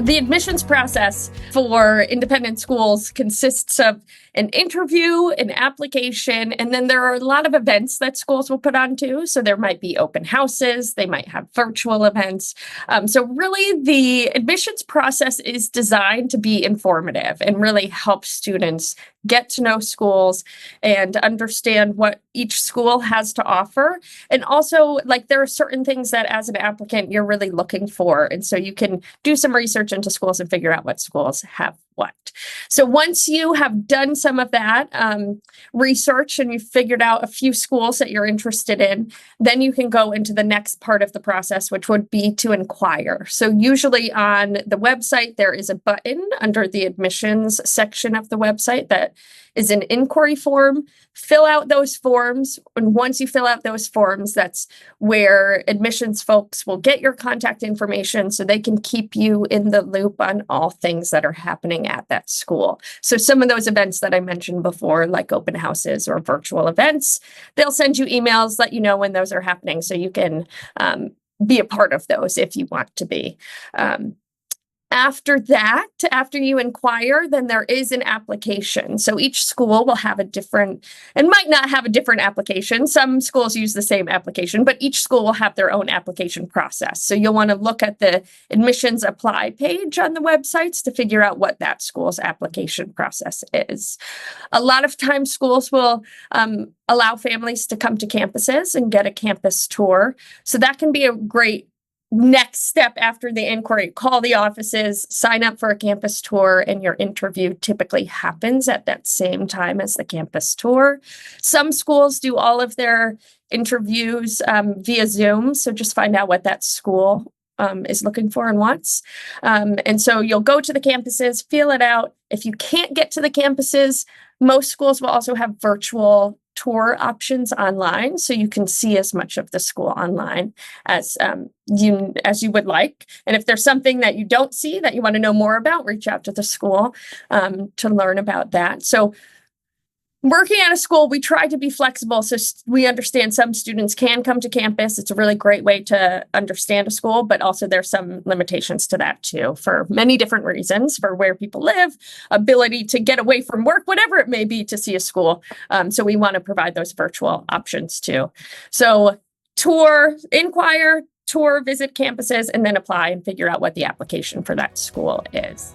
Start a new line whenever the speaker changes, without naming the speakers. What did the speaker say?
The admissions process for independent schools consists of an interview, an application, and then there are a lot of events that schools will put on too. So there might be open houses, they might have virtual events. So really the admissions process is designed to be informative and really help students get to know schools and understand what each school has to offer. And also, like, there are certain things that as an applicant you're really looking for. And so you can do some research into schools and figure out what schools have what. So once you have done some of that research and you've figured out a few schools that you're interested in, then you can go into the next part of the process, which would be to inquire. So usually on the website, there is a button under the admissions section of the website that is an inquiry form. Fill out those forms. And once you fill out those forms, that's where admissions folks will get your contact information so they can keep you in the loop on all things that are happening at that school. So some of those events that I mentioned before, like open houses or virtual events, they'll send you emails, let you know when those are happening so you can be a part of those if you want to be. After that, after you inquire, then there is an application. So each school will have a different, and might not have a different application. Some schools use the same application, but each school will have their own application process. So you'll want to look at the admissions apply page on the websites to figure out what that school's application process is. A lot of times schools will allow families to come to campuses and get a campus tour. So that can be a great next step after the inquiry. Call the offices, sign up for a campus tour, and your interview typically happens at that same time as the campus tour. Some schools do all of their interviews via Zoom, so just find out what that school is looking for and wants. And so you'll go to the campuses, feel it out. If you can't get to the campuses, most schools will also have virtual tour options online, so you can see as much of the school online as you would like. And if there's something that you don't see that you want to know more about, reach out to the school to learn about that. So working at a school, we try to be flexible so we understand some students can come to campus. It's a really great way to understand a school, but also there's some limitations to that too, for many different reasons, for where people live, ability to get away from work, whatever it may be, to see a school. So we want to provide those virtual options too. So tour, inquire, tour, visit campuses, and then apply and figure out what the application for that school is.